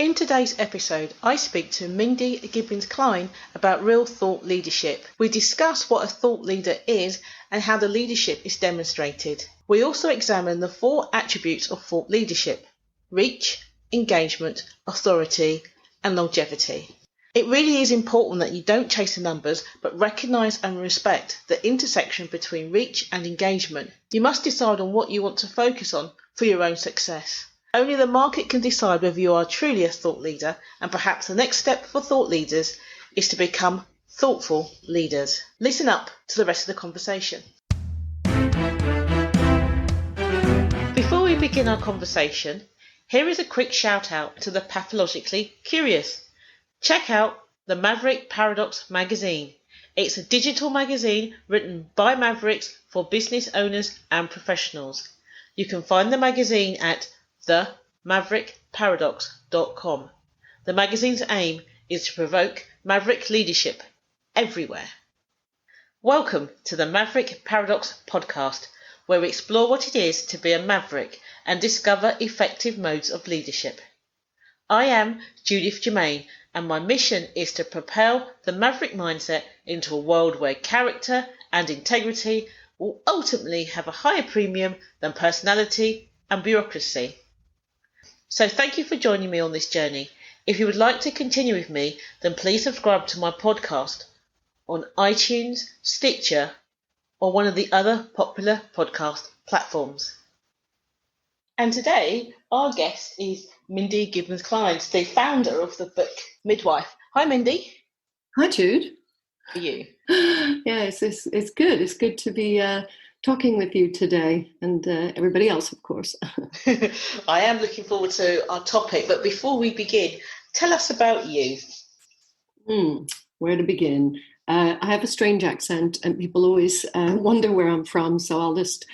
In today's episode, I speak to Mindy Gibbins-Klein about real thought leadership. We discuss what a thought leader is and how the leadership is demonstrated. We also examine the 4 attributes of thought leadership: reach, engagement, authority, and longevity. It really is important that you don't chase the numbers, but recognise and respect the intersection between reach and engagement. You must decide on what you want to focus on for your own success. Only the market can decide whether you are truly a thought leader, and perhaps the next step for thought leaders is to become thoughtful leaders. Listen up to the rest of the conversation. Before we begin our conversation, here is a quick shout out to the pathologically curious. Check out the Maverick Paradox magazine. It's a digital magazine written by Mavericks for business owners and professionals. You can find the magazine at themaverickparadox.com. The magazine's aim is to provoke maverick leadership everywhere. Welcome to the Maverick Paradox podcast, where we explore what it is to be a maverick and discover effective modes of leadership. I am Judith Germain, and my mission is to propel the maverick mindset into a world where character and integrity will ultimately have a higher premium than personality and bureaucracy. So thank you for joining me on this journey. If you would like to continue with me, then please subscribe to my podcast on iTunes, Stitcher, or one of the other popular podcast platforms. And today, our guest is Mindy Gibbins-Klein, the founder of the book Midwife. Hi, Mindy. Hi, Jude. How are you? Yes, it's good. It's good to be talking with you today, and everybody else, of course. I am looking forward to our topic, but before we begin, tell us about you. Where to begin? I have a strange accent, and people always wonder where I'm from, so I'll just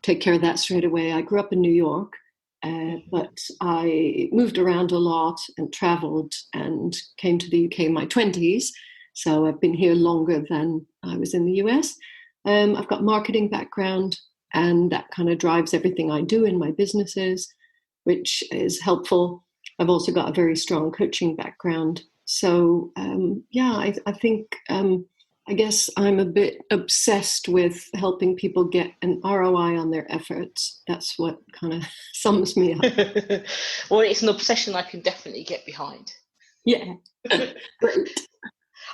take care of that straight away. I grew up in New York, but I moved around a lot and travelled and came to the UK in my 20s, so I've been here longer than I was in the US. I've got marketing background, and that kind of drives everything I do in my businesses, which is helpful. I've also got a very strong coaching background. So, I think, I guess I'm a bit obsessed with helping people get an ROI on their efforts. That's what kind of sums me up. Well, it's an obsession I can definitely get behind. Yeah, great.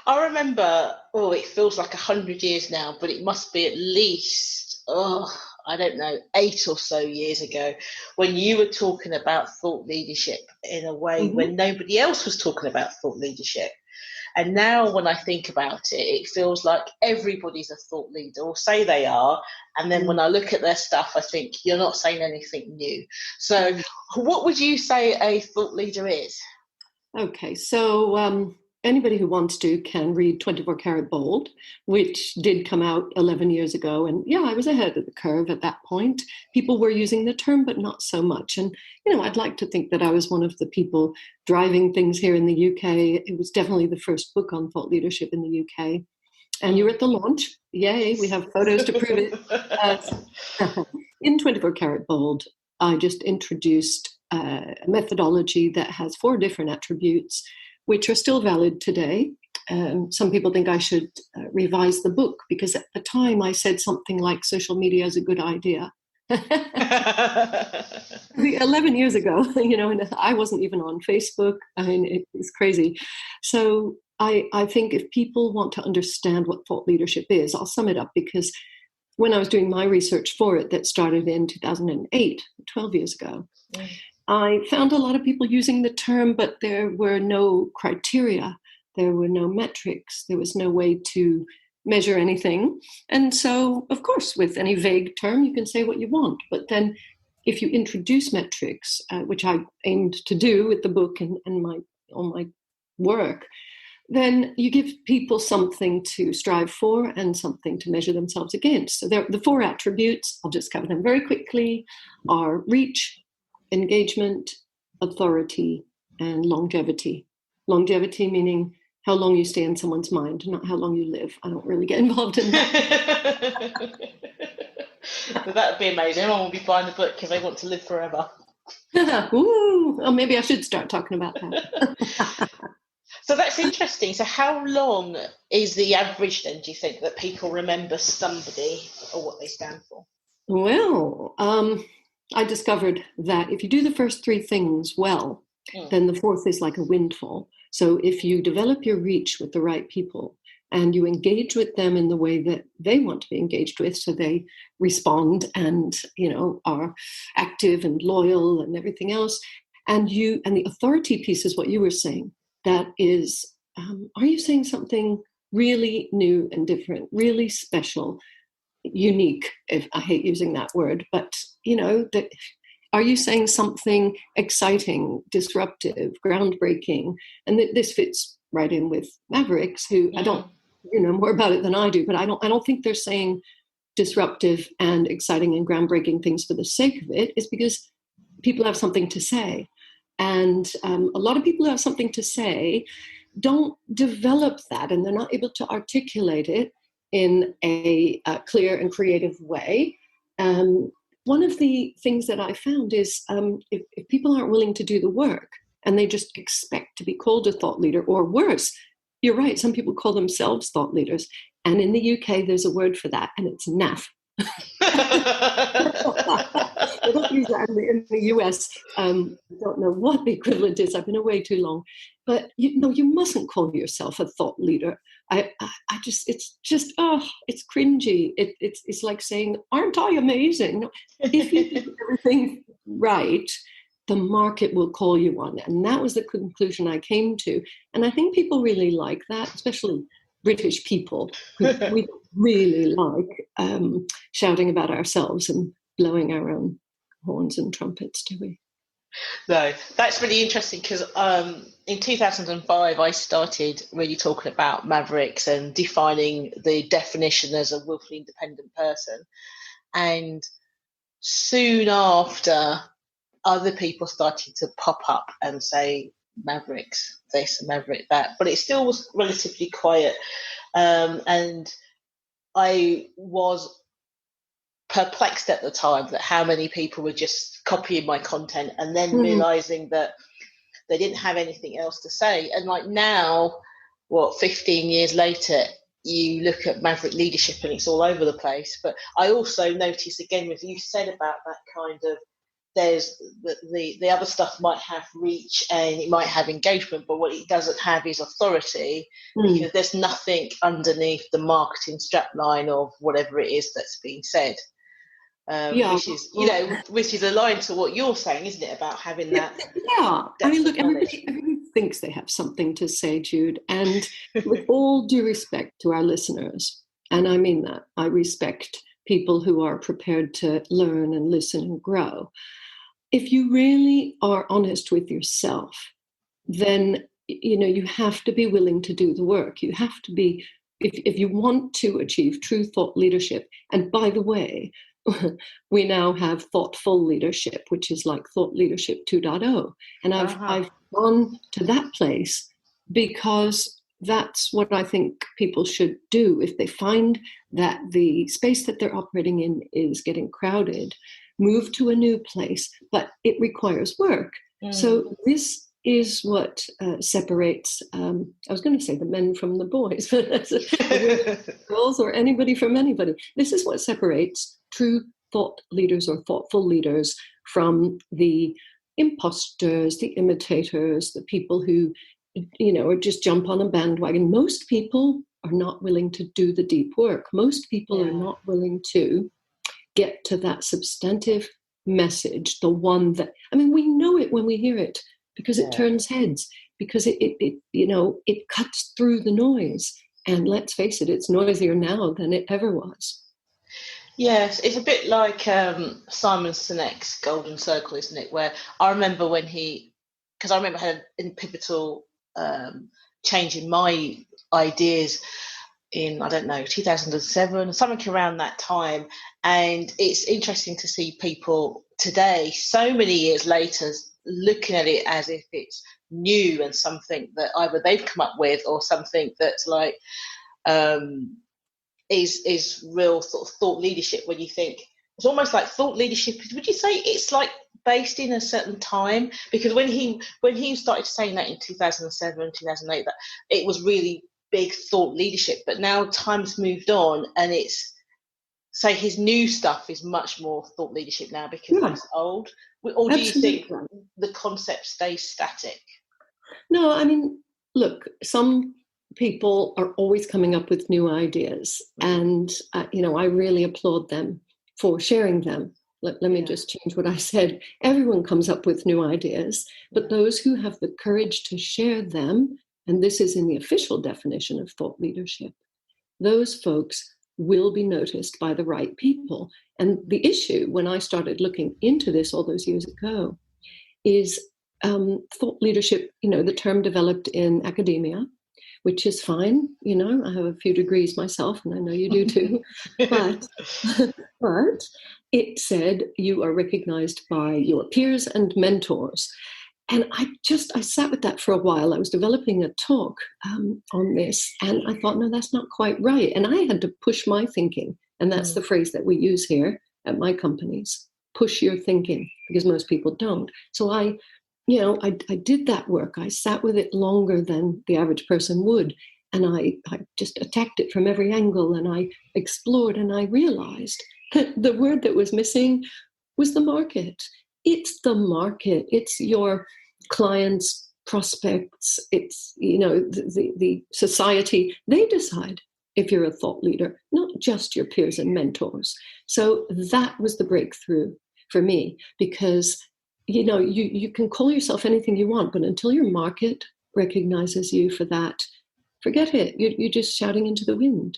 I remember, it feels like 100 years now, but it must be at least, 8 or so years ago, when you were talking about thought leadership in a way when nobody else was talking about thought leadership. And now when I think about it, it feels like everybody's a thought leader, or say they are. And then when I look at their stuff, I think you're not saying anything new. So what would you say a thought leader is? Okay, so anybody who wants to can read 24 Karat Bold, which did come out 11 years ago. And I was ahead of the curve at that point. People were using the term, but not so much. And, I'd like to think that I was one of the people driving things here in the UK. It was definitely the first book on thought leadership in the UK. And you were at the launch. Yay, we have photos to prove it. In 24 Karat Bold, I just introduced a methodology that has 4 different attributes, which are still valid today. Some people think I should revise the book, because at the time I said something like social media is a good idea. 11 years ago, and I wasn't even on Facebook. I mean, it's crazy. So I think if people want to understand what thought leadership is, I'll sum it up, because when I was doing my research for it that started in 2008, 12 years ago, I found a lot of people using the term, but there were no criteria, there were no metrics, there was no way to measure anything. And so, of course, with any vague term, you can say what you want. But then if you introduce metrics, which I aimed to do with the book and all my work, then you give people something to strive for and something to measure themselves against. So the 4 attributes, I'll just cover them very quickly, are reach, engagement, authority, and longevity. Longevity meaning how long you stay in someone's mind, not how long you live. I don't really get involved in that. That would be amazing. Everyone will be buying the book because they want to live forever. Ooh, oh, maybe I should start talking about that. So that's interesting. So how long is the average then, do you think, that people remember somebody or what they stand for? Well, I discovered that if you do the first three things well, then the fourth is like a windfall. So if you develop your reach with the right people and you engage with them in the way that they want to be engaged with, so they respond and, are active and loyal and everything else, and the authority piece is what you were saying. That is, are you saying something really new and different, really special, unique? If I hate using that word, but that, are you saying something exciting, disruptive, groundbreaking? And this fits right in with Mavericks, who I don't, more about it than I do, but I don't think they're saying disruptive and exciting and groundbreaking things for the sake of it. It's because people have something to say. And a lot of people who have something to say don't develop that, and they're not able to articulate it in a clear and creative way. One of the things that I found is if people aren't willing to do the work and they just expect to be called a thought leader, or worse, you're right, some people call themselves thought leaders. And in the UK, there's a word for that, and it's naff. I don't use that in the US. I don't know what the equivalent is. I've been away too long. But you mustn't call yourself a thought leader. It's cringy. It's like saying, aren't I amazing? If you do everything right, the market will call you one. And that was the conclusion I came to. And I think people really like that, especially British people, who we really like shouting about ourselves and blowing our own horns and trumpets, do we? No, that's really interesting, because in 2005 I started really talking about Mavericks and defining the definition as a willfully independent person. And soon after, other people started to pop up and say Mavericks this and Maverick that, but it still was relatively quiet. And I was perplexed at the time that how many people were just copying my content and then realizing that they didn't have anything else to say. And like now, 15 years later, you look at Maverick leadership and it's all over the place. But I also notice, again, what you said about that kind of, there's the other stuff might have reach and it might have engagement, but what it doesn't have is authority, because there's nothing underneath the marketing strapline of whatever it is that's being said. Which is aligned to what you're saying, isn't it, about having that? Yeah, I mean, look, everybody thinks they have something to say, Jude, and with all due respect to our listeners, and I mean that, I respect people who are prepared to learn and listen and grow. If you really are honest with yourself, then you have to be willing to do the work. You have to be, if you want to achieve true thought leadership. And by the way, we now have thoughtful leadership, which is like thought leadership 2.0. And I've gone to that place because that's what I think people should do. If they find that the space that they're operating in is getting crowded, move to a new place, but it requires work. So this is what separates, I was going to say the men from the boys, but that's girls or anybody from anybody. This is what separates true thought leaders or thoughtful leaders from the imposters, the imitators, the people who, or just jump on a bandwagon. Most people are not willing to do the deep work. Most people are not willing to get to that substantive message, the one that, we know it when we hear it, because it turns heads, because it cuts through the noise. And let's face it, it's noisier now than it ever was. Yes, it's a bit like Simon Sinek's Golden Circle, isn't it? Where I remember because I remember I had a pivotal change in my ideas in, 2007, something around that time. And it's interesting to see people today, so many years later, looking at it as if it's new and something that either they've come up with or something that's like is real sort of thought leadership, when you think it's almost like thought leadership. Would you say it's like based in a certain time? Because when he started saying that in 2007, 2008, that it was really big thought leadership. But now time's moved on, and it's, say, his new stuff is much more thought leadership now because it's old. Or do you think the concept stays static? No, I mean, look, some people are always coming up with new ideas, and I really applaud them for sharing them. Let me just change what I said. Everyone comes up with new ideas, but those who have the courage to share them, and this is in the official definition of thought leadership, those folks will be noticed by the right people. And the issue, when I started looking into this all those years ago, is thought leadership, the term developed in academia, which is fine. I have a few degrees myself, and I know you do too. but it said you are recognized by your peers and mentors. And I sat with that for a while. I was developing a talk on this, and I thought, no, that's not quite right. And I had to push my thinking. And that's the phrase that we use here at my companies, push your thinking, because most people don't. So I did that work. I sat with it longer than the average person would. And I just attacked it from every angle, and I explored, and I realized that the word that was missing was the market. It's the market. It's your clients, prospects. It's, the society. They decide if you're a thought leader, not just your peers and mentors. So that was the breakthrough for me, because you can call yourself anything you want, but until your market recognizes you for that, forget it. You're just shouting into the wind.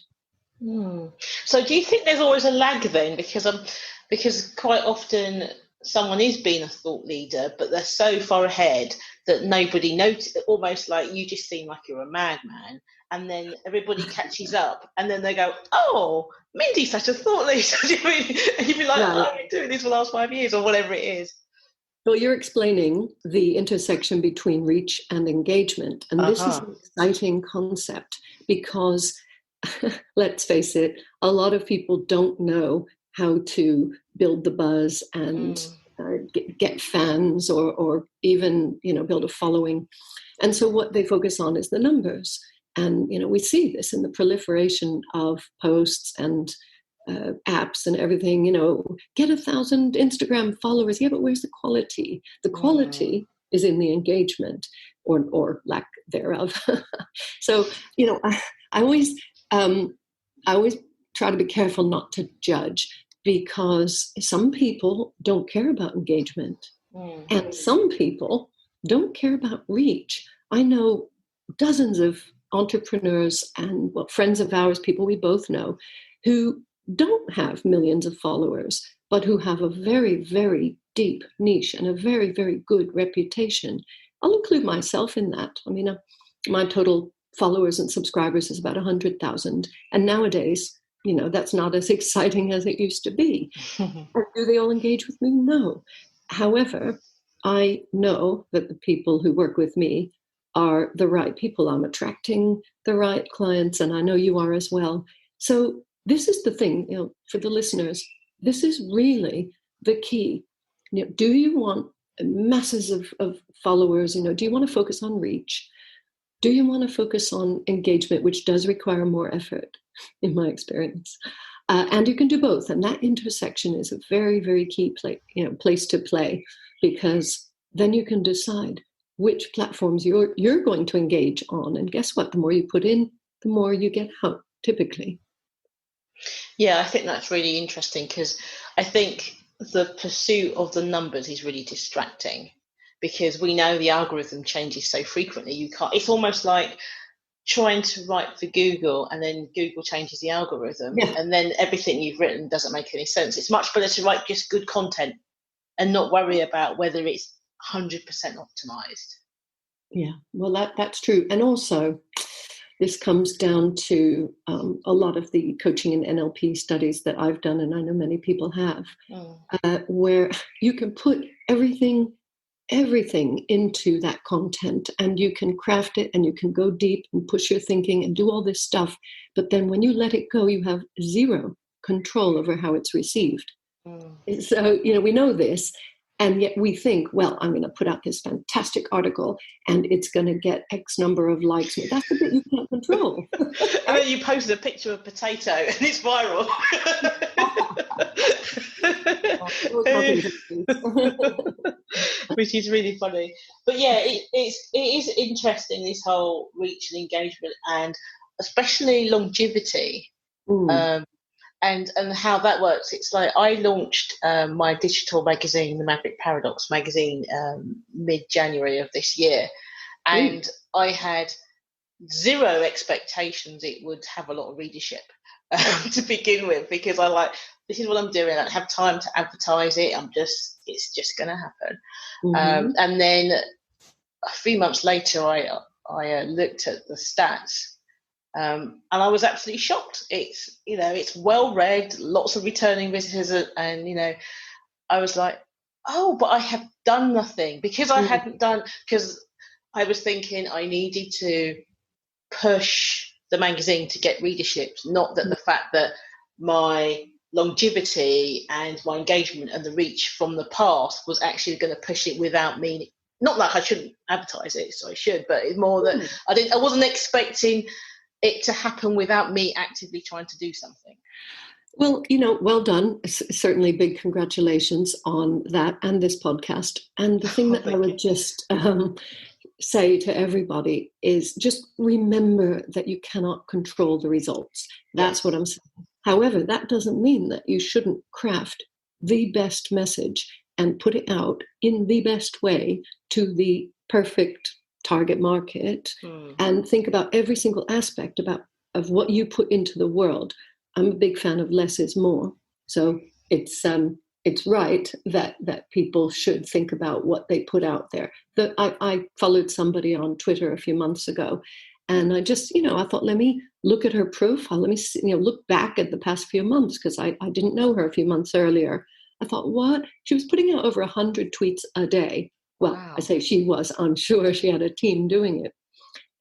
So do you think there's always a lag then? Because quite often someone is being a thought leader, but they're so far ahead that nobody notices, almost like you just seem like you're a madman. And then everybody catches up, and then they go, oh, Mindy's such a thought leader. And you'd be like, I've been doing this for the last 5 years, or whatever it is. Well, you're explaining the intersection between reach and engagement. And this is an exciting concept because, let's face it, a lot of people don't know how to build the buzz and get fans or even, build a following. And so what they focus on is the numbers. And, we see this in the proliferation of posts and apps and everything, get 1,000 Instagram followers. Yeah, but where's the quality? The quality is in the engagement or lack thereof. So, I always try to be careful not to judge, because some people don't care about engagement and some people don't care about reach. I know dozens of entrepreneurs and friends of ours, people we both know, who don't have millions of followers, but who have a very, very deep niche and a very, very good reputation. I'll include myself in that. I mean, my total followers and subscribers is about 100,000. And nowadays, that's not as exciting as it used to be. And do they all engage with me? No. However, I know that the people who work with me are the right people. I'm attracting the right clients, and I know you are as well. So this is the thing, for the listeners, this is really the key. Do you want masses of followers? Do you want to focus on reach? Do you want to focus on engagement, which does require more effort, in my experience? And you can do both. And that intersection is a very, very key place to play, because then you can decide which platforms you're going to engage on. And guess what? The more you put in, the more you get out, typically. Yeah, I think that's really interesting, because I think the pursuit of the numbers is really distracting, because we know the algorithm changes so frequently. It's almost like trying to write for Google and then Google changes the algorithm, and then everything you've written doesn't make any sense. It's much better to write just good content and not worry about whether it's 100% optimized. Yeah, well, that's true. And also, this comes down to a lot of the coaching and NLP studies that I've done, and I know many people have, where you can put everything into that content, and you can craft it, and you can go deep and push your thinking and do all this stuff. But then when you let it go, you have zero control over how it's received. Mm. So, we know this. And yet we think, well, I'm going to put out this fantastic article and it's going to get X number of likes. That's the bit you can't control. And then you posted a picture of a potato and it's viral. Which is really funny. But yeah, it is interesting, this whole reach and engagement, and especially longevity. And how that works. It's like I launched my digital magazine, the Maverick Paradox magazine, mid-January of this year. And I had zero expectations it would have a lot of readership to begin with, because this is what I'm doing. I don't have time to advertise it. It's just going to happen. And then a few months later, I looked at the stats. And I was absolutely shocked. It's well read, lots of returning visitors, and I was like, oh, but I have done nothing, because I hadn't done, because I was thinking I needed to push the magazine to get readership, not that the fact that my longevity and my engagement and the reach from the past was actually going to push it without me. Not like I shouldn't advertise it, so I should, but it's more that I wasn't expecting it to happen without me actively trying to do something. Well, well done. Certainly big congratulations on that and this podcast. And the thing that I would just say to everybody is just remember that you cannot control the results. That's what I'm saying. However, that doesn't mean that you shouldn't craft the best message and put it out in the best way to the perfect target market, and think about every single aspect of what you put into the world. I'm a big fan of less is more. So it's right that people should think about what they put out there. I followed somebody on Twitter a few months ago, and I just, I thought, let me look at her profile. Let me see, look back at the past few months, because I didn't know her a few months earlier. I thought, what? She was putting out over 100 tweets a day. Well, wow. I say she was, I'm sure she had a team doing it.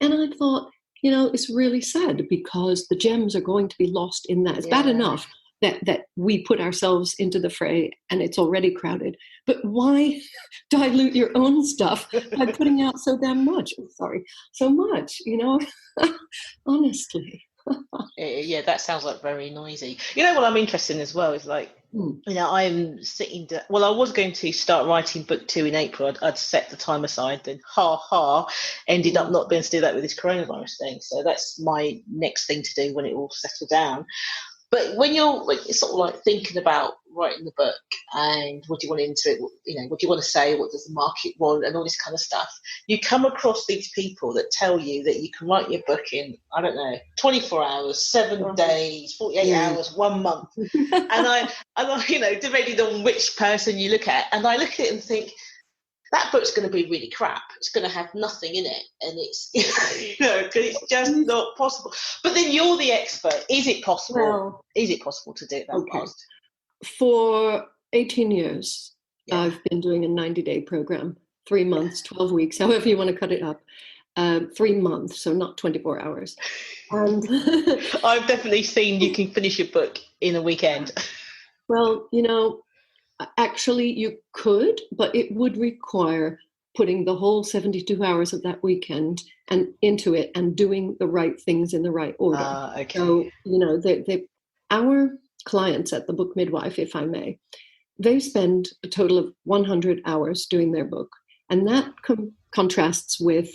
And I thought, it's really sad, because the gems are going to be lost in that. It's bad enough that we put ourselves into the fray and it's already crowded. But why dilute your own stuff by putting out so damn much? So much, honestly. Yeah, that sounds like very noisy. What I'm interested in as well is I'm sitting down. Well, I was going to start writing book 2 in April. I'd set the time aside, then ended up not being able to do that with this coronavirus thing. So that's my next thing to do when it all settle down. But when you're sort of like thinking about writing the book and what do you want into it, what do you want to say, what does the market want, and all this kind of stuff, you come across these people that tell you that you can write your book in, 24 hours, 7 days, 48 hours, 1 month. and I depending on which person you look at, and I look at it and think, that book's going to be really crap. It's going to have nothing in it, and it's because it's just not possible. But then you're the expert. Is it possible? Well, is it possible to do it that fast? For 18 years, I've been doing a 90-day program, 3 months, 12 weeks, however you want to cut it up. 3 months, so not 24 hours. And I've definitely seen you can finish your book in a weekend. Well, actually, you could, but it would require putting the whole 72 hours of that weekend and into it and doing the right things in the right order. Okay. So, our clients at the Book Midwife, if I may, they spend a total of 100 hours doing their book. And that contrasts with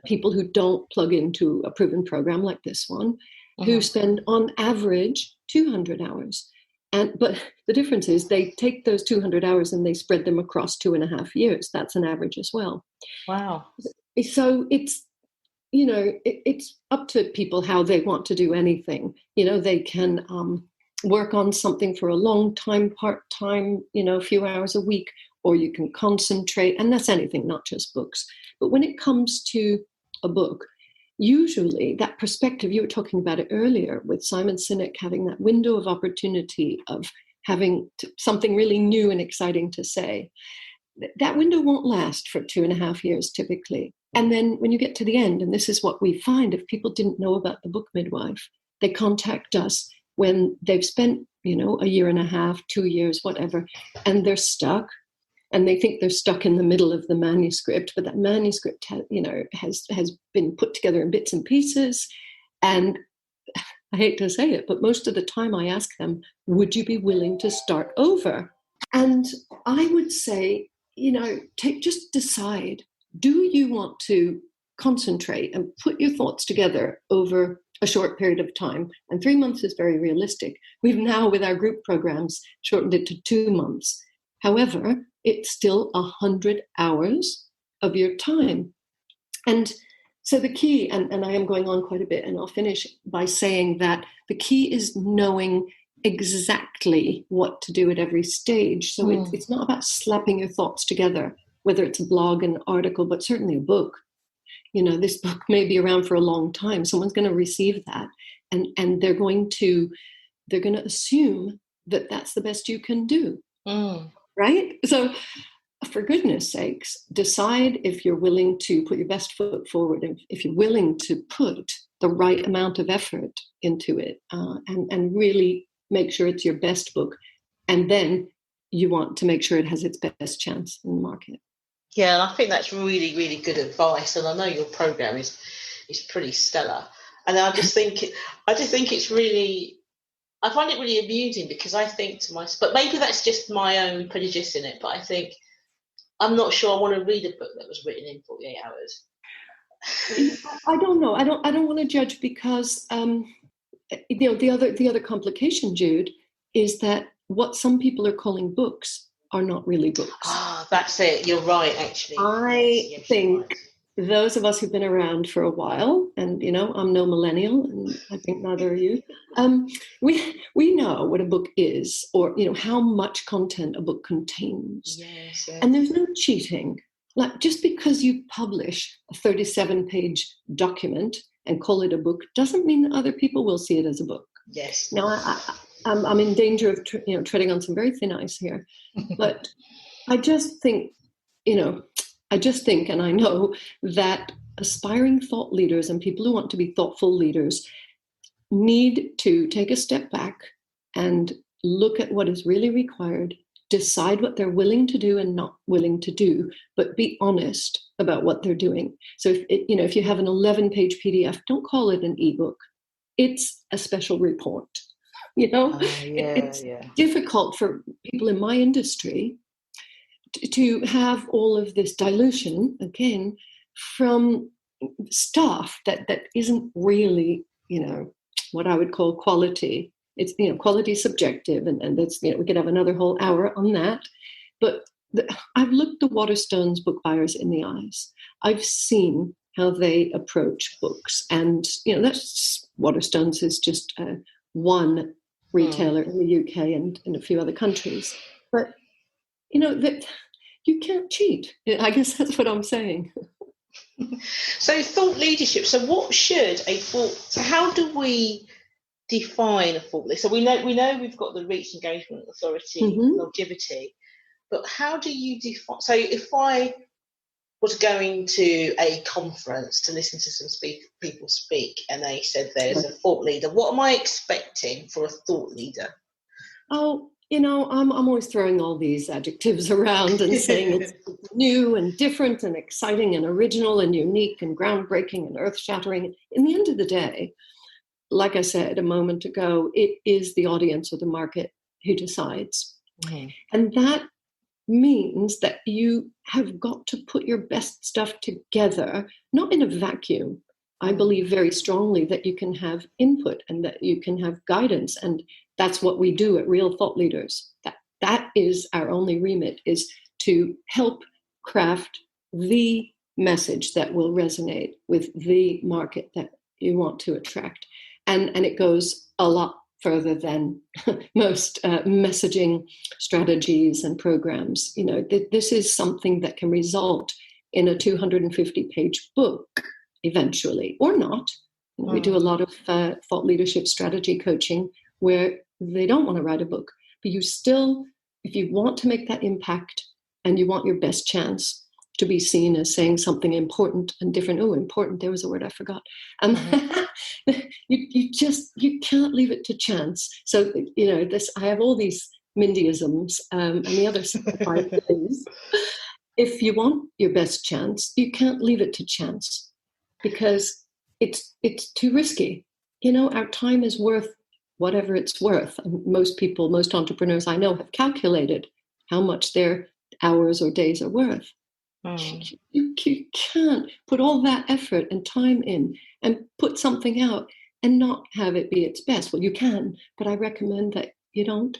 people who don't plug into a proven program like this one, who spend on average 200 hours. But the difference is they take those 200 hours and they spread them across 2.5 years. That's an average as well. Wow. So it's, it's up to people how they want to do anything. They can work on something for a long time, part-time, a few hours a week, or you can concentrate. And that's anything, not just books. But when it comes to a book, usually that perspective, you were talking about it earlier with Simon Sinek having that window of opportunity of having something really new and exciting to say, that window won't last for 2.5 years typically. And then when you get to the end, and this is what we find, if people didn't know about the Book Midwife, they contact us when they've spent a year and a half, 2 years, whatever, and they're stuck. And they think they're stuck in the middle of the manuscript, but that manuscript, has been put together in bits and pieces. And I hate to say it, but most of the time I ask them, would you be willing to start over? And I would say, just decide, do you want to concentrate and put your thoughts together over a short period of time? And 3 months is very realistic. We've now, with our group programs, shortened it to 2 months. However, it's still 100 hours of your time. And so the key, and I am going on quite a bit, and I'll finish by saying that the key is knowing exactly what to do at every stage. So it's not about slapping your thoughts together, whether it's a blog, an article, but certainly a book. This book may be around for a long time. Someone's going to receive that, and they're going to assume that that's the best you can do. Right? So for goodness sakes, decide if you're willing to put your best foot forward, and if you're willing to put the right amount of effort into it, and really make sure it's your best book. And then you want to make sure it has its best chance in the market. Yeah, and I think that's really, really good advice. And I know your program is pretty stellar. And I just think it's really, I find it really amusing, because I think to myself, but maybe that's just my own prejudice in it, but I think, I'm not sure I want to read a book that was written in 48 hours. I don't know. I don't want to judge, because the other complication, Jude, is that what some people are calling books are not really books. Ah, that's it. You're right, actually. I think those of us who've been around for a while, and I'm no millennial, and I think neither are you, we know what a book is, or how much content a book contains. Yes. And there's no cheating. Like, just because you publish a 37-page document and call it a book doesn't mean that other people will see it as a book. Yes. Now, I'm in danger of treading on some very thin ice here, but I just think, and I know that aspiring thought leaders and people who want to be thoughtful leaders need to take a step back and look at what is really required, decide what they're willing to do and not willing to do, but be honest about what they're doing. So if you have an 11-page PDF, don't call it an ebook. It's a special report. It's difficult for people in my industry to have all of this dilution, again, from stuff that isn't really, what I would call quality. It's, quality is subjective, and that's, we could have another whole hour on that. But I've looked the Waterstones book buyers in the eyes. I've seen how they approach books, and that's Waterstones is just one retailer in the UK and in a few other countries. But that you can't cheat. I guess that's what I'm saying. So thought leadership. So what should a thought? So how do we define a thought leader? So we know we've got the reach, engagement, authority, longevity. But how do you define? So if I was going to a conference to listen to some people speak, and they said there's a thought leader, what am I expecting for a thought leader? Oh, I'm always throwing all these adjectives around and saying it's new and different and exciting and original and unique and groundbreaking and earth-shattering. In the end of the day, like I said a moment ago, it is the audience or the market who decides. And that means that you have got to put your best stuff together, not in a vacuum. I believe very strongly that you can have input and that you can have guidance, and that's what we do at Real Thought Leaders. That is our only remit, is to help craft the message that will resonate with the market that you want to attract. And it goes a lot further than most messaging strategies and programs. This is something that can result in a 250-page book eventually, or not. We do a lot of thought leadership strategy coaching where they don't want to write a book, but you still, if you want to make that impact and you want your best chance to be seen as saying something important and different. Oh, important, there was a word I forgot. You can't leave it to chance. So, I have all these Mindyisms, and the other 5 things. If you want your best chance, you can't leave it to chance, because it's too risky. Our time is worth whatever it's worth. And most entrepreneurs I know have calculated how much their hours or days are worth. You can't put all that effort and time in and put something out and not have it be its best. Well, you can, but I recommend that you don't.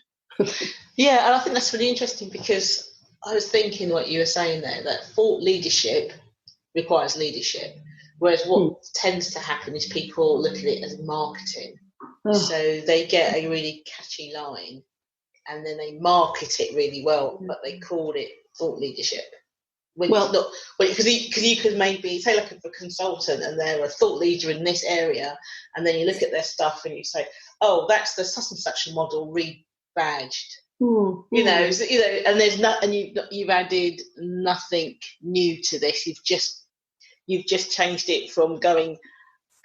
Yeah, and I think that's really interesting, because I was thinking what you were saying there, that thought leadership requires leadership, whereas what tends to happen is people look at it as marketing. So they get a really catchy line and then they market it really well, but they call it thought leadership. Because you could maybe say, like, a consultant and they're a thought leader in this area, and then you look at their stuff and you say, oh, that's the such and such model rebadged. And you've added nothing new to this. You've just changed it from going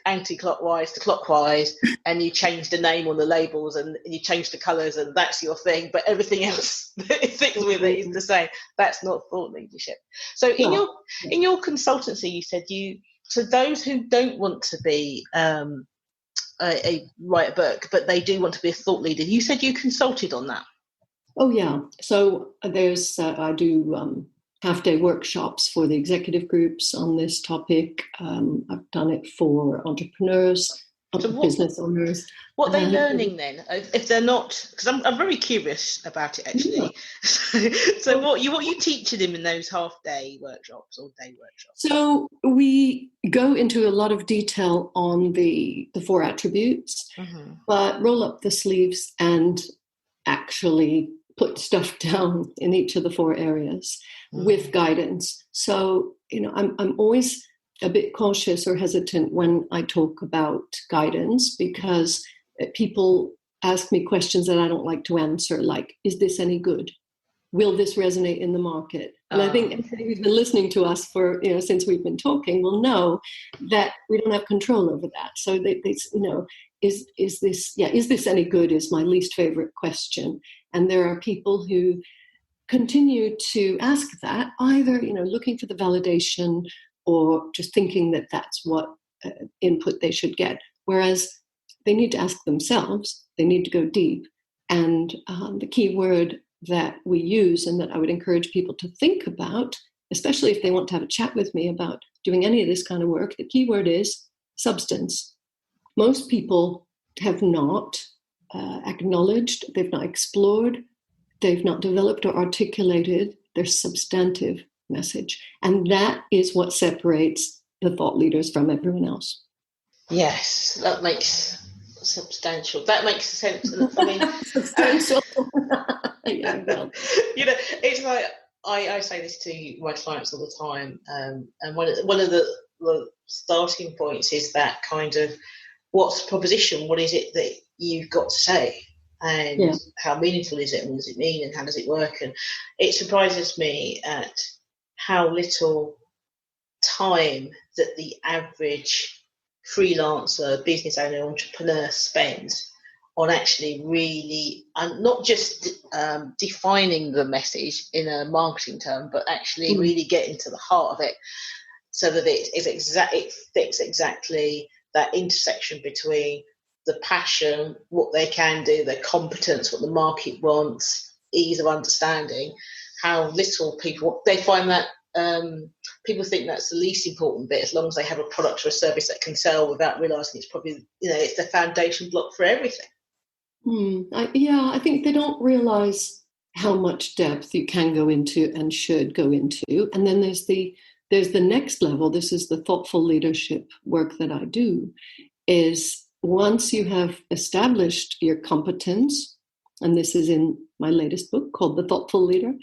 anti-clockwise to clockwise, and you change the name on the labels and you change the colours, and that's your thing, but everything else that it fits with it is the same. That's not thought leadership. So in your consultancy, you said so those who don't want to be write a book, but they do want to be a thought leader, you said you consulted on that. Oh yeah, so there's I do half-day workshops for the executive groups on this topic. I've done it for entrepreneurs, business owners. What are they learning then? If they're not, because I'm very curious about it actually. Yeah. So what you teaching them in those half-day workshops or day workshops? So we go into a lot of detail on the 4 attributes, but roll up the sleeves and actually put stuff down in each of the 4 areas with guidance. So, I'm always a bit cautious or hesitant when I talk about guidance, because people ask me questions that I don't like to answer, like, is this any good? Will this resonate in the market? And I think anybody who's been listening to us for, since we've been talking will know that we don't have control over that. So is this any good is my least favorite question. And there are people who continue to ask that, either, looking for the validation or just thinking that that's what input they should get. Whereas they need to ask themselves, they need to go deep. And the key word that we use and that I would encourage people to think about, especially if they want to have a chat with me about doing any of this kind of work, the key word is substance. Most people have not acknowledged, they've not explored, they've not developed or articulated their substantive message. And that is what separates the thought leaders from everyone else. Yes, that makes substantial. That makes sense. I mean, substantial. Yeah, well. It's like I say this to my clients all the time, and one of the starting points is that kind of, what's the proposition? What is it that you've got to say? And how meaningful is it? And what does it mean? And how does it work? And it surprises me at how little time that the average freelancer, business owner, entrepreneur spends on actually really, not just defining the message in a marketing term, but actually really getting to the heart of it, so that it fits exactly that intersection between the passion, what they can do, their competence, what the market wants, ease of understanding. How little they find that people think that's the least important bit, as long as they have a product or a service that can sell, without realising it's probably, it's the foundation block for everything. I think they don't realise how much depth you can go into and should go into. And then there's the next level. This is the thoughtful leadership work that I do, is once you have established your competence, and this is in my latest book called The Thoughtful Leader,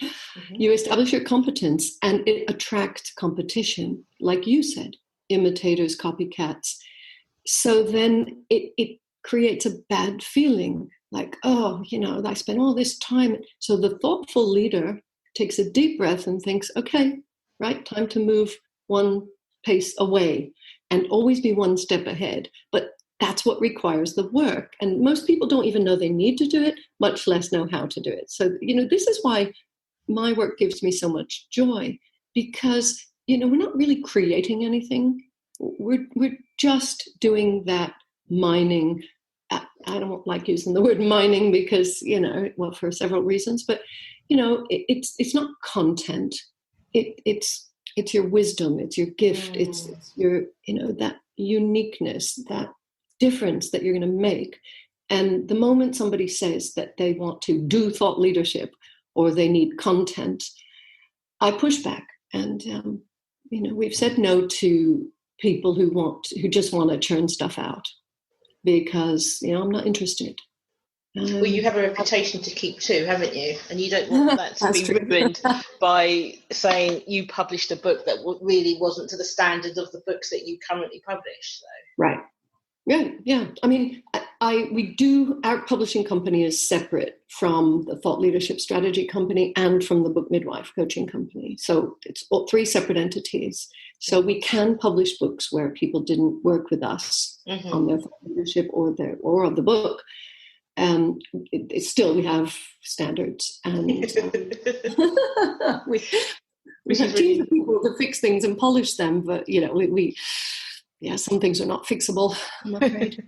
you establish your competence and it attracts competition, like you said, imitators, copycats. So then it creates a bad feeling, like, I spent all this time. So the thoughtful leader takes a deep breath and thinks, okay, right? Time to move one pace away and always be one step ahead. But that's what requires the work. And most people don't even know they need to do it, much less know how to do it. So, this is why my work gives me so much joy, because, we're not really creating anything. We're just doing that mining. I don't like using the word mining because, for several reasons, but, it's not content. It's your wisdom, it's your gift, it's your, that uniqueness, that difference that you're going to make. And the moment somebody says that they want to do thought leadership or they need content, I push back. And, we've said no to people who just want to churn stuff out because, I'm not interested. Well, you have a reputation to keep too, haven't you? And you don't want that to be ruined by saying you published a book that really wasn't to the standard of the books that you currently publish. So. Right. Yeah. I mean, our publishing company is separate from the Thought Leadership Strategy Company and from the Book Midwife Coaching Company. So it's all three separate entities. So we can publish books where people didn't work with us on their thought leadership or on the book. It's still, we have standards, and we have teams of people to fix things and polish them, but some things are not fixable, I'm afraid.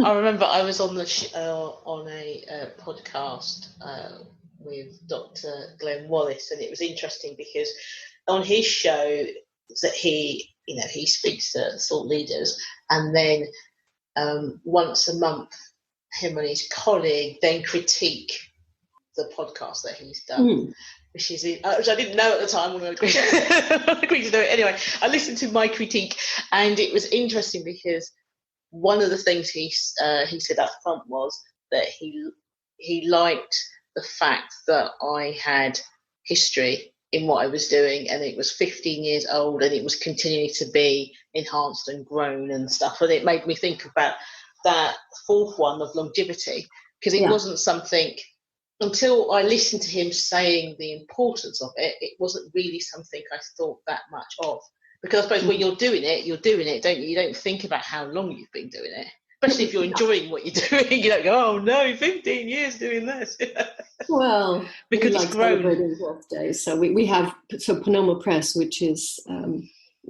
I remember I was on on a podcast with Dr. Glenn Wallace, and it was interesting because on his show that he speaks to thought leaders, and then once a month him and his colleague then critique the podcast that he's done, which I didn't know at the time when I agreed to do it. Anyway, I listened to my critique, and it was interesting because one of the things he said up front was that he liked the fact that I had history in what I was doing, and it was 15 years old, and it was continuing to be enhanced and grown and stuff, and it made me think about that fourth one of longevity, because it wasn't something, until I listened to him saying the importance of it, it wasn't really something I thought that much of. Because I suppose when you're doing it, don't you? You don't think about how long you've been doing it, especially if you're enjoying what you're doing. You don't go, oh no, 15 years doing this. Well, because it's grown. Birthdays. So we have Panoma Press, which is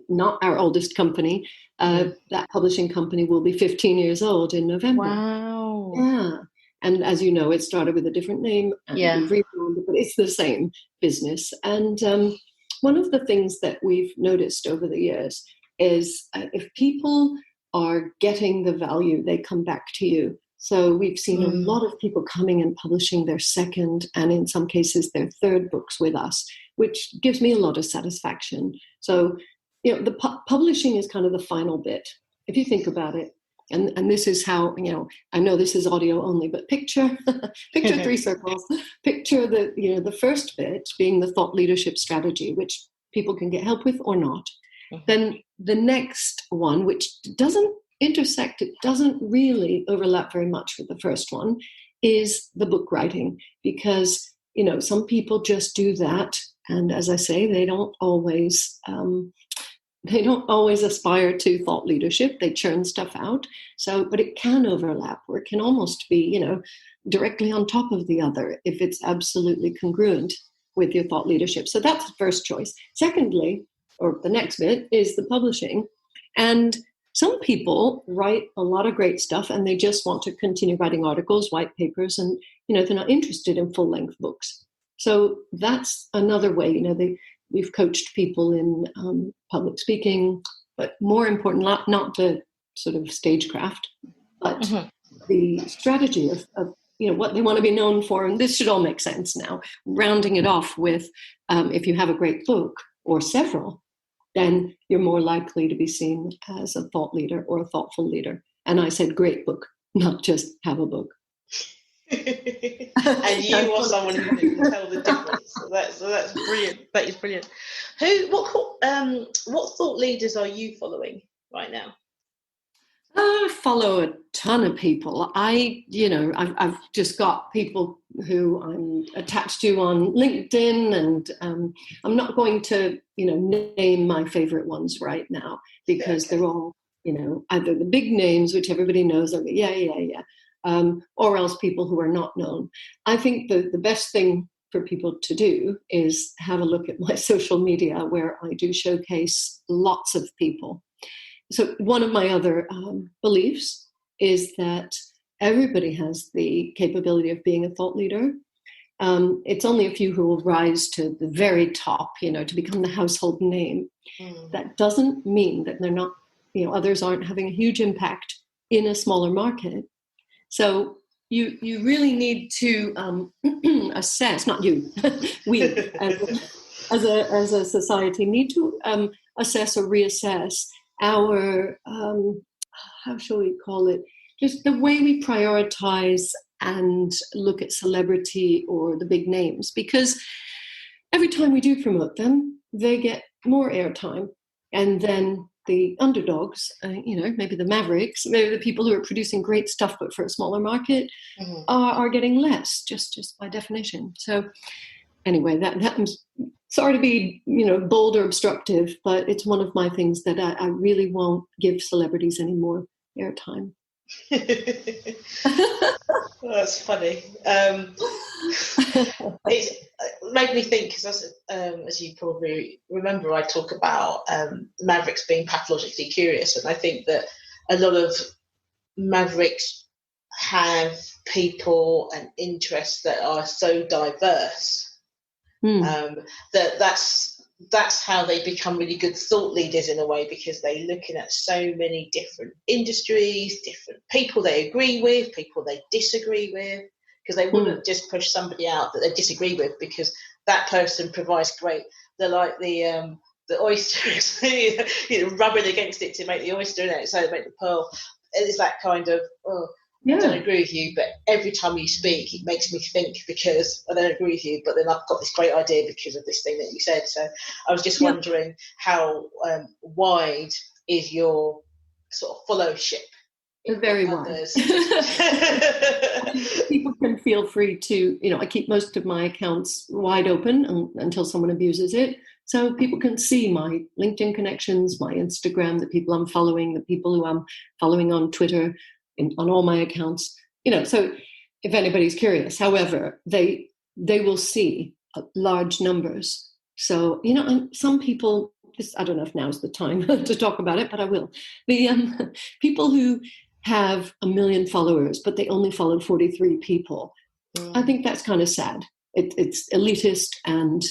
not our oldest company. That publishing company will be 15 years old in November. Wow. Yeah. And as you know, it started with a different name, and we've rebranded, but it's the same business. And one of the things that we've noticed over the years is if people are getting the value, they come back to you. So we've seen a lot of people coming and publishing their second, and in some cases their third books with us, which gives me a lot of satisfaction. So, the publishing is kind of the final bit, if you think about it. And this is how, I know this is audio only, but picture three circles. Picture the first bit being the thought leadership strategy, which people can get help with or not. Then the next one, which doesn't intersect, it doesn't really overlap very much with the first one, is the book writing. Because, some people just do that. And as I say, they don't always aspire to thought leadership. They churn stuff out. So, but it can overlap, or it can almost be, directly on top of the other if it's absolutely congruent with your thought leadership. So that's the first choice. Secondly, or the next bit, is the publishing. And some people write a lot of great stuff and they just want to continue writing articles, white papers, and, they're not interested in full-length books. So that's another way, we've coached people in public speaking, but more important, not the sort of stagecraft, but the strategy of what they want to be known for. And this should all make sense now. Rounding it off with, if you have a great book or several, then you're more likely to be seen as a thought leader or a thoughtful leader. And I said great book, not just have a book. And you are someone who can tell the difference. So that's brilliant. That is brilliant. What thought leaders are you following right now? I follow a ton of people. I've just got people who I'm attached to on LinkedIn, and I'm not going to, name my favorite ones right now, because they're all, either the big names, which everybody knows, or or else people who are not known. I think the best thing for people to do is have a look at my social media, where I do showcase lots of people. So one of my other beliefs is that everybody has the capability of being a thought leader. It's only a few who will rise to the very top, to become the household name. That doesn't mean that they're not, others aren't having a huge impact in a smaller market. So you really need to assess, not you, we as a society need to assess or reassess our, how shall we call it, just the way we prioritize and look at celebrity or the big names, because every time we do promote them, they get more airtime, and then the underdogs, maybe the mavericks, maybe the people who are producing great stuff but for a smaller market, are getting less, just by definition. So anyway, that I'm sorry to be, bold or obstructive, but it's one of my things that I really won't give celebrities any more airtime. That's funny. It made me think, because as you probably remember, I talk about mavericks being pathologically curious, and I think that a lot of mavericks have people and interests that are so diverse that's how they become really good thought leaders in a way, because they're looking at so many different industries, different people they agree with, people they disagree with, because they wouldn't just push somebody out that they disagree with because that person provides great. They're like the oysters, rubbing against it to make the oyster in it, so they make the pearl. It's that kind of, I don't agree with you, but every time you speak, it makes me think, because I don't agree with you, but then I've got this great idea because of this thing that you said. So I was just wondering how wide is your sort of followship? Very wide. People can feel free to, I keep most of my accounts wide open until someone abuses it. So people can see my LinkedIn connections, my Instagram, the people I'm following, the people who I'm following on Twitter, on all my accounts, so if anybody's curious. However, they will see large numbers. So, and some people, I don't know if now's the time to talk about it, but I will. The people who have 1 million followers, but they only follow 43 people. I think that's kind of sad. It's elitist, and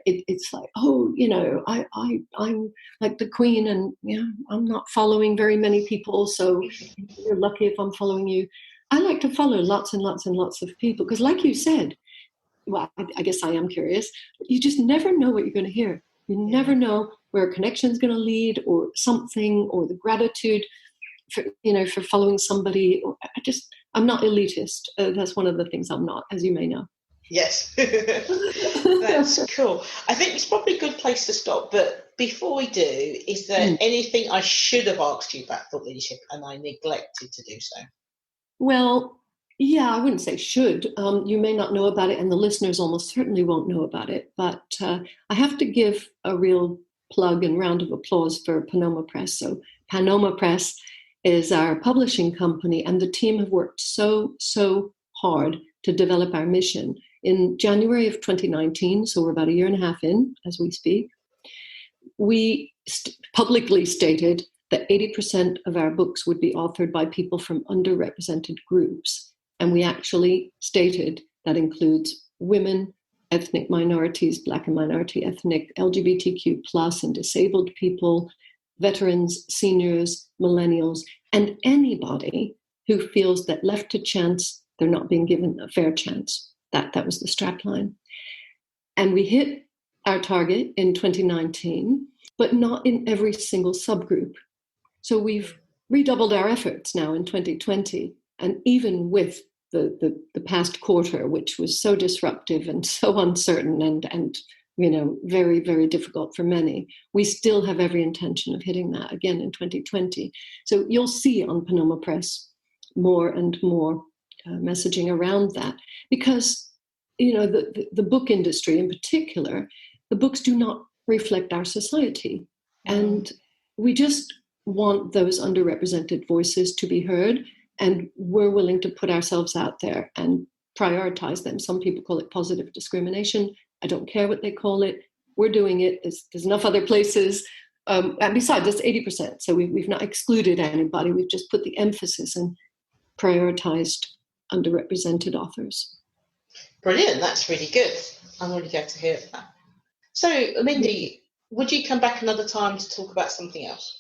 it's like, I'm like the queen, and I'm not following very many people, so you're lucky if I'm following you. I like to follow lots and lots and lots of people, because like you said, well, I guess I am curious, but you just never know what you're going to hear. You never know where a connection is going to lead, or something, or the gratitude for following somebody. I'm not elitist. That's one of the things I'm not, as you may know. Yes, that's cool. I think it's probably a good place to stop. But before we do, is there anything I should have asked you about thought leadership and I neglected to do so? Well, I wouldn't say should. You may not know about it, and the listeners almost certainly won't know about it. But I have to give a real plug and round of applause for Panoma Press. So Panoma Press is our publishing company, and the team have worked so hard to develop our mission. In January of 2019, so we're about 1.5 years in as we speak, we publicly stated that 80% of our books would be authored by people from underrepresented groups. And we actually stated that includes women, ethnic minorities, Black and minority ethnic, LGBTQ+, and disabled people, veterans, seniors, millennials, and anybody who feels that left to chance, they're not being given a fair chance. That was the strapline. And we hit our target in 2019, but not in every single subgroup. So we've redoubled our efforts now in 2020. And even with the past quarter, which was so disruptive and so uncertain and very, very difficult for many, we still have every intention of hitting that again in 2020. So you'll see on Panoma Press more and more messaging around that, because the book industry in particular, the books do not reflect our society, and we just want those underrepresented voices to be heard, and we're willing to put ourselves out there and prioritize them. Some people call it positive discrimination. I don't care what they call it. We're doing it. There's enough other places. And besides, it's 80%. So we've not excluded anybody. We've just put the emphasis and prioritized underrepresented authors. Brilliant. That's really good. I'm really glad to hear that. So, Mindy, would you come back another time to talk about something else?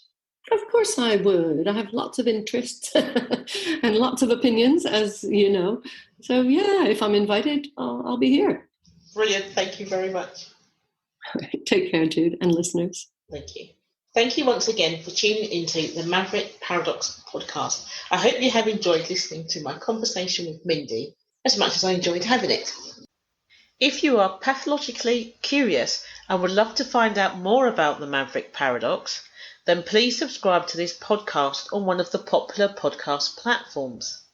Of course I would. I have lots of interests and lots of opinions, as you know. So, yeah, if I'm invited, I'll be here. Brilliant. Thank you very much. All right. Take care, Jude, and listeners. Thank you. Thank you once again for tuning into the Maverick Paradox podcast. I hope you have enjoyed listening to my conversation with Mindy as much as I enjoyed having it. If you are pathologically curious and would love to find out more about the Maverick Paradox, then please subscribe to this podcast on one of the popular podcast platforms.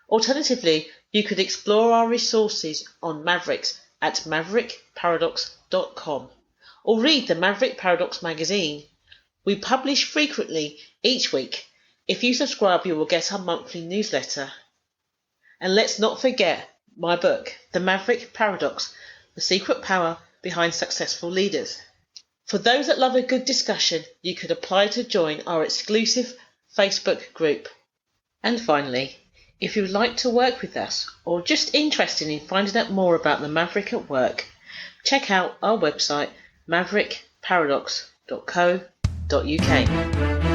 Alternatively, you could explore our resources on Mavericks at maverickparadox.com or read the Maverick Paradox magazine. We publish frequently each week. If you subscribe, you will get our monthly newsletter. And let's not forget my book, The Maverick Paradox, The Secret Power Behind Successful Leaders. For those that love a good discussion, you could apply to join our exclusive Facebook group. And finally, if you would like to work with us or just interested in finding out more about the Maverick at work, check out our website maverickparadox.co.uk.